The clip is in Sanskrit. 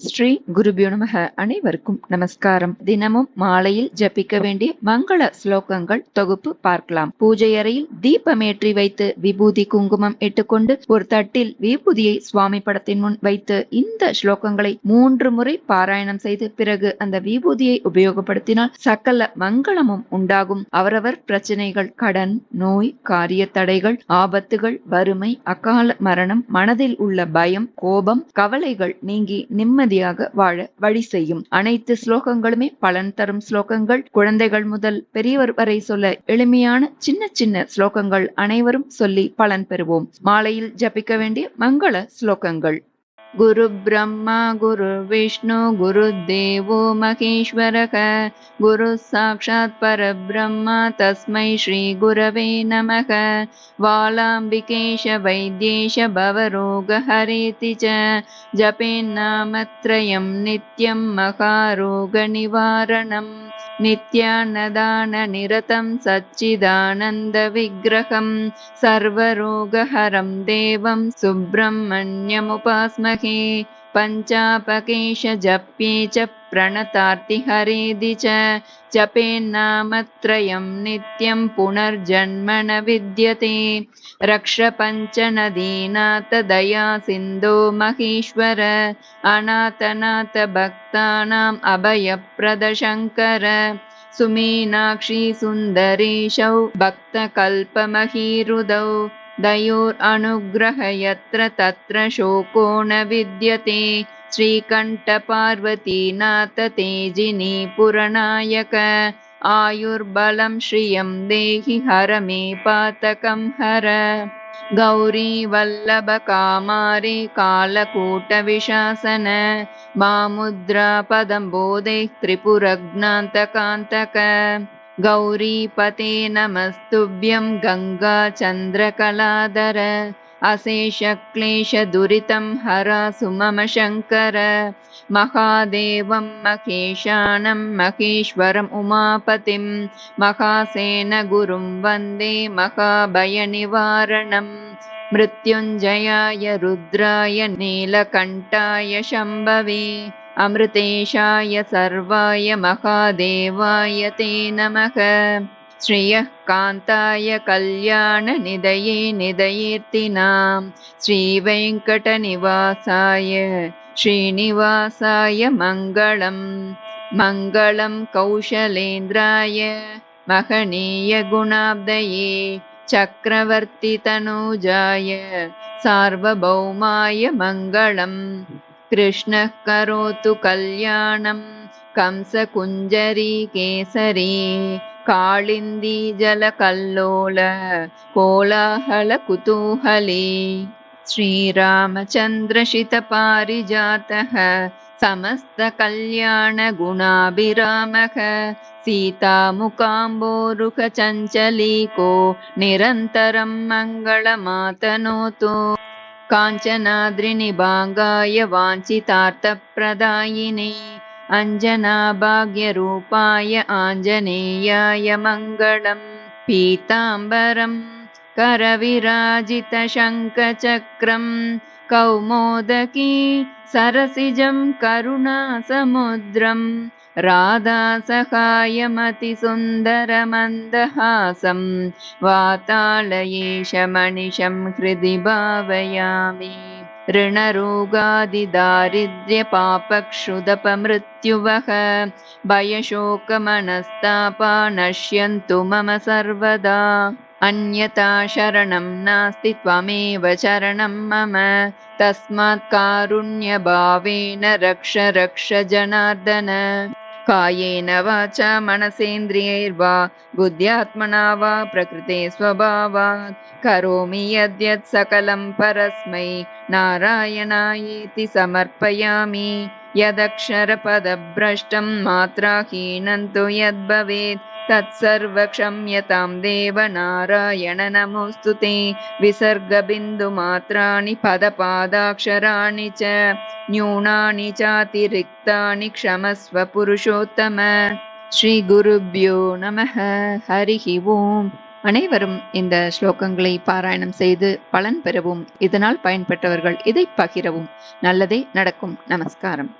ஸ்ரீ குருபியோ நமக. அனைவருக்கும் நமஸ்காரம். தினமும் மாலையில் ஜபிக்க வேண்டிய மங்கள ஸ்லோகங்கள் தொகுப்பு பார்க்கலாம். பூஜை அறையில் தீபமேற்றி வைத்து விபூதி குங்குமம் இட்டுக்கொண்டு ஒரு தட்டில் விபூதியை சுவாமி படத்தின் முன் வைத்து இந்த ஸ்லோகங்களை 3 முறை பாராயணம் செய்து பிறகு அந்த விபூதியை உபயோகப்படுத்தினால் சகல மங்களமும் உண்டாகும். அவரவர் பிரச்சனைகள், கடன், நோய், காரிய தடைகள், ஆபத்துகள், வறுமை, அகால மரணம், மனதில் உள்ள பயம், கோபம், கவலைகள் நீங்கி நிம்மதியாக வாழ வழி செய்யும். அனைத்து ஸ்லோகங்களுமே பலன் தரும் ஸ்லோகங்கள். குழந்தைகள் முதல் பெரியவர் வரை சொல்ல எளிமையான சின்ன சின்ன ஸ்லோகங்கள். அனைவரும் சொல்லி பலன் பெறுவோம். மாலையில் ஜபிக்க வேண்டிய மங்கள ஸ்லோகங்கள். குரு பிரம்மா குரு விஷ்ணு குரு தேவோ மகேஸ்வரக குரு சாக்ஷாத் பரபிரம்மா தஸ்மை ஸ்ரீ குரவே நமக. வாலாம்பிகேஷ வைத்யேஷ பவரோக ஹரேதி ச ஜபேன்னாமத்ரயம் நித்யம் மகாரோக நிவாரணம். நித்யானதான நிரதம் சச்சிதானந்த விக்கிரகம் சர்வரோகஹரம் தேவம் சுப்பிரமண்யமுபாஸ்மஹே. பஞ்சாபகேஷ ஜப்யே ச प्रणतार्ति हरेदि च जपेन्नामत्रयं नित्यं पुनर्जन्म न विद्यते. रक्ष पञ्चनदीनाथ दया सिन्धो महेश्वर अनाथनाथ भक्तानाम् अभयप्रद शङ्कर. सुमीनाक्षी सुन्दरेशौ भक्तकल्पमहीरुदौ दयोरनुग्रह यत्र तत्र शोको न विद्यते. श्रीकण्ठ पार्वतीनाथ तेजिनी पुरनायक आयुर्बलं श्रियं देहि हर मे पातकं हर. गौरी वल्लभ कामारे कालकूट विशासन मामुद्रा पदं बोधे त्रिपुरघ्नान्तकान्तक. गौरीपते नमस्तुभ्यं गंगा चन्द्रकलाधर अशेष क्लेश दुरितं हरा सुमम शङ्कर. महादेवं महेशानं महेश्वरम् उमापतिं महासेन गुरुं वन्दे महाभयनिवारणम्. मृत्युञ्जयाय रुद्राय नीलकण्ठाय शम्भवे अमृतेशाय सर्वाय महादेवाय ते नमः. श्रियः कान्ताय कल्याण निधये निधयेर्तिनां श्रीवेङ्कटनिवासाय श्रीनिवासाय मङ्गलम्. मङ्गलं कौशलेन्द्राय महनीय गुणाब्धये चक्रवर्ति तनूजाय सार्वभौमाय मङ्गलम्. कृष्णः करोतु कल्याणं कंसकुञ्जरी केसरी कालिन्दी जलकल्लोल कोलाहल कुतूहली. श्रीरामचन्द्रशितपारिजातः समस्त कल्याण गुणाभिरामः सीतामुकाम्बोरुह चञ्चलीको निरन्तरं मङ्गलमातनोतु. काञ्चनाद्रिनिभाङ्गाय वाञ्छितार्थप्रदायिने अञ्जनाभाग्यरूपाय आञ्जनेयाय मङ्गलम्. पीताम्बरं करविराजितशङ्खचक्रं कौमोदकी सरसिजं करुणासमुद्रं राधासहायमतिसुन्दरमन्दहासं वातालयेशमनिशं हृदि भावयामि. ऋणरोगादिदारिद्र्यपापक्षुदपमृत्युवः भयशोकमनस्तापा नश्यन्तु मम सर्वदा. अन्यथा शरणं नास्ति त्वमेव शरणं मम तस्मात् कारुण्यभावेन रक्ष रक्ष जनार्दन. कायेन वाचा मनसेन्द्रियैर्वा बुद्ध्यात्मना वा प्रकृते स्वभावात् करोमि यद्यत् सकलं परस्मै नारायणायेति समर्पयामि. यदक्षरपदभ्रष्टं मात्राहीनं तु यद्भवेत् तत्सर्वक्षम्यतां देव नारायण नमोऽस्तु ते. विसर्गबिन्दुमात्राणि पदपादाक्षराणि च न्यूनानि चातिरिक्तानि क्षमस्व पुरुषोत्तम. श्रीगुरुभ्यो नमः. हरिः ओम्. அனைவரும் இந்த ஸ்லோகங்களை பாராயணம் செய்து பலன் பெறவும், இதனால் பயன்பெற்றவர்கள் இதை பகிரவும். நல்லதே நடக்கும். நமஸ்காரம்.